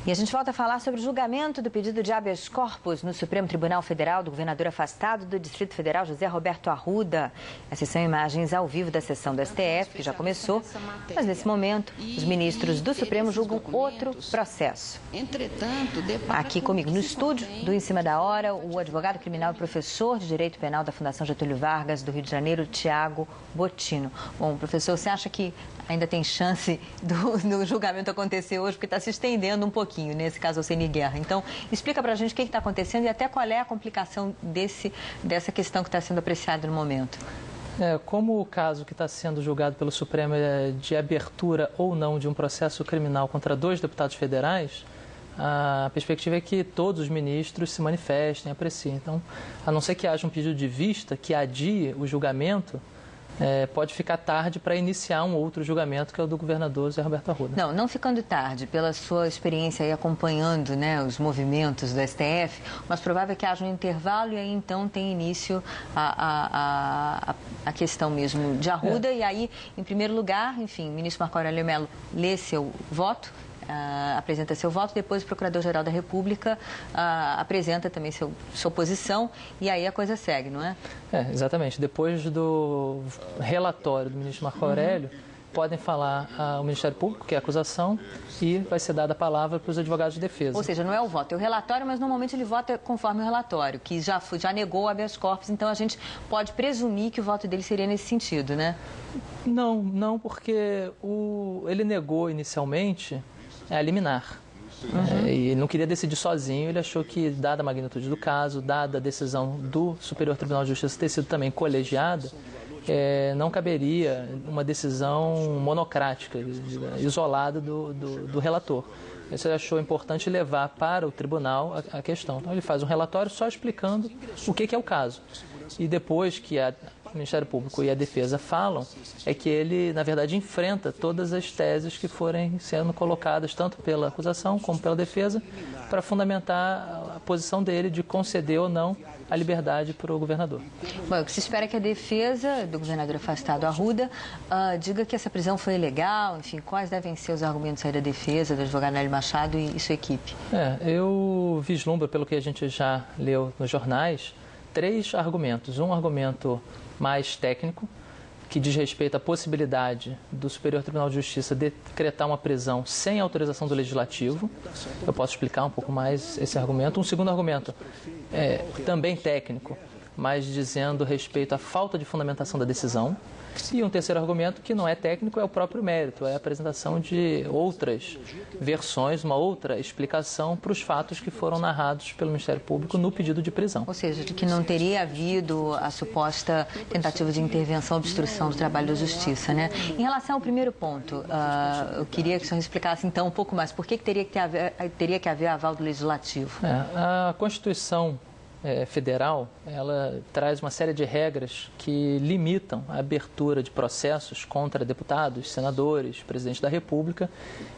E a gente volta a falar sobre o julgamento do pedido de habeas corpus no Supremo Tribunal Federal do governador afastado do Distrito Federal, José Roberto Arruda. Essas são imagens ao vivo da sessão do STF, que já começou, mas nesse momento os ministros do Supremo julgam outro processo. Aqui comigo no estúdio, do Em Cima da Hora, o advogado criminal e professor de Direito Penal da Fundação Getúlio Vargas, do Rio de Janeiro, Tiago Bottino. Bom, professor, você acha que ainda tem chance do julgamento acontecer hoje, porque está se estendendo um pouquinho, nesse caso, Alcine Guerra. Então, explica para a gente o que está acontecendo e até qual é a complicação dessa questão que está sendo apreciada no momento. Como o caso que está sendo julgado pelo Supremo é de abertura ou não de um processo criminal contra 2 deputados federais, a perspectiva é que todos os ministros se manifestem, apreciem. Então, a não ser que haja um pedido de vista que adie o julgamento, pode ficar tarde para iniciar um outro julgamento, que é o do governador José Roberto Arruda. Não ficando tarde, pela sua experiência aí acompanhando, né, os movimentos do STF, mas provável que haja um intervalo e aí então tem início a questão mesmo de Arruda. E aí, em primeiro lugar, enfim, o ministro Marco Aurélio Mello lê seu voto, apresenta seu voto, depois o Procurador-Geral da República apresenta também sua posição e aí a coisa segue, não é? Exatamente. Depois do relatório do ministro Marco Aurélio, podem falar ao Ministério Público, que é a acusação, e vai ser dada a palavra para os advogados de defesa. Ou seja, não é o voto, é o relatório, mas normalmente ele vota conforme o relatório, que já negou o habeas corpus, então a gente pode presumir que o voto dele seria nesse sentido, né? Não, porque ele negou inicialmente a liminar. E não queria decidir sozinho, ele achou que, dada a magnitude do caso, dada a decisão do Superior Tribunal de Justiça ter sido também colegiada, não caberia uma decisão monocrática, isolada do relator. Isso ele achou importante levar para o tribunal a questão. Então ele faz um relatório só explicando o que é o caso. E depois que o Ministério Público e a defesa falam, é que ele, na verdade, enfrenta todas as teses que forem sendo colocadas, tanto pela acusação como pela defesa, para fundamentar a posição dele de conceder ou não a liberdade para o governador. Bom, o que se espera é que a defesa do governador afastado, Arruda, diga que essa prisão foi ilegal, enfim, quais devem ser os argumentos aí da defesa, do advogado Nélio Machado e sua equipe? Eu vislumbro, pelo que a gente já leu nos jornais, 3 argumentos. Um argumento mais técnico, que diz respeito à possibilidade do Superior Tribunal de Justiça decretar uma prisão sem autorização do Legislativo. Eu posso explicar um pouco mais esse argumento. Um segundo argumento, também técnico, mas dizendo respeito à falta de fundamentação da decisão. E um terceiro argumento, que não é técnico, é o próprio mérito, é a apresentação de outras versões, uma outra explicação para os fatos que foram narrados pelo Ministério Público no pedido de prisão. Ou seja, de que não teria havido a suposta tentativa de intervenção, obstrução do trabalho da Justiça, né? Em relação ao primeiro ponto, eu queria que o senhor explicasse então um pouco mais por que teria que haver aval do Legislativo. A Constituição Federal, ela traz uma série de regras que limitam a abertura de processos contra deputados, senadores, presidente da República,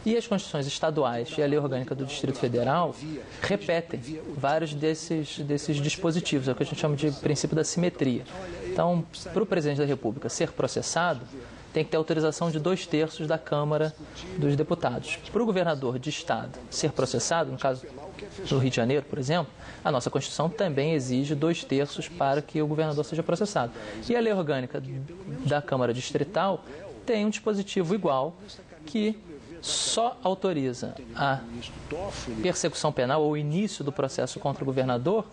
e as constituições estaduais e a lei orgânica do Distrito Federal repetem vários desses dispositivos, é o que a gente chama de princípio da simetria. Então, para o presidente da República ser processado, tem que ter autorização de 2/3 da Câmara dos Deputados. Para o governador de Estado ser processado, no caso do Rio de Janeiro, por exemplo, a nossa Constituição também exige 2/3 para que o governador seja processado. E a lei orgânica da Câmara Distrital tem um dispositivo igual que só autoriza a persecução penal ou o início do processo contra o governador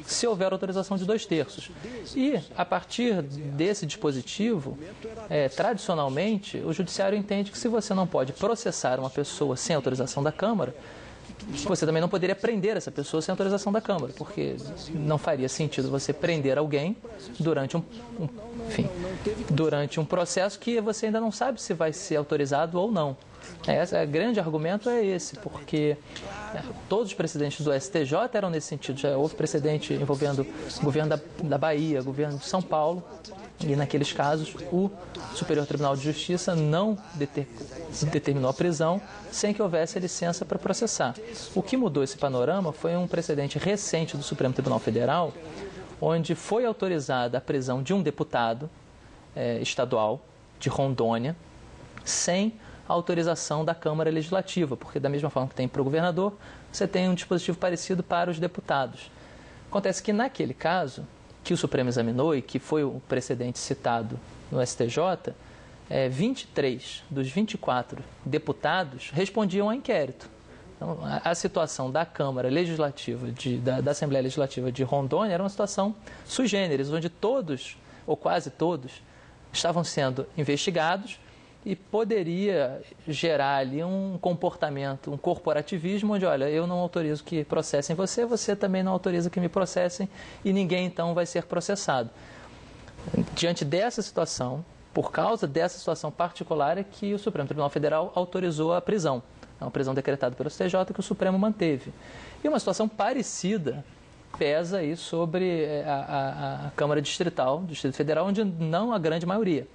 se houver autorização de 2/3. E, a partir desse dispositivo, tradicionalmente, o judiciário entende que se você não pode processar uma pessoa sem autorização da Câmara, você também não poderia prender essa pessoa sem autorização da Câmara, porque não faria sentido você prender alguém durante um processo que você ainda não sabe se vai ser autorizado ou não. O grande argumento é esse, porque todos os presidentes do STJ eram nesse sentido. Já houve precedente envolvendo o governo da Bahia, o governo de São Paulo, e naqueles casos o Superior Tribunal de Justiça não determinou a prisão sem que houvesse licença para processar. O que mudou esse panorama foi um precedente recente do Supremo Tribunal Federal, onde foi autorizada a prisão de um deputado estadual de Rondônia, sem a autorização da Câmara Legislativa, porque da mesma forma que tem para o governador, você tem um dispositivo parecido para os deputados. Acontece que naquele caso, que o Supremo examinou e que foi o precedente citado no STJ, 23 dos 24 deputados respondiam ao inquérito. Então, a situação da Câmara Legislativa, da Assembleia Legislativa de Rondônia era uma situação sui generis, onde todos, ou quase todos, estavam sendo investigados e poderia gerar ali um comportamento, um corporativismo, onde, olha, eu não autorizo que processem você, você também não autoriza que me processem e ninguém, então, vai ser processado. Diante dessa situação, por causa dessa situação particular, é que o Supremo Tribunal Federal autorizou a prisão. É uma prisão decretada pelo STJ que o Supremo manteve. E uma situação parecida pesa aí sobre a Câmara Distrital do Distrito Federal, onde não a grande maioria,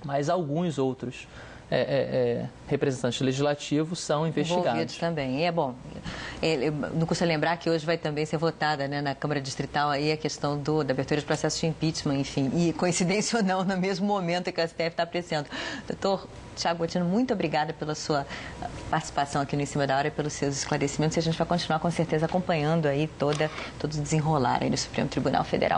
mas alguns outros representantes legislativos são investigados. Envolvidos também. E é bom, não custa lembrar que hoje vai também ser votada, né, na Câmara Distrital aí a questão da abertura de processo de impeachment, enfim. E coincidência ou não, no mesmo momento que o STF está apreciando. Doutor Thiago Bottino, muito obrigada pela sua participação aqui no Em Cima da Hora e pelos seus esclarecimentos. E a gente vai continuar com certeza acompanhando aí todo o desenrolar aí do Supremo Tribunal Federal.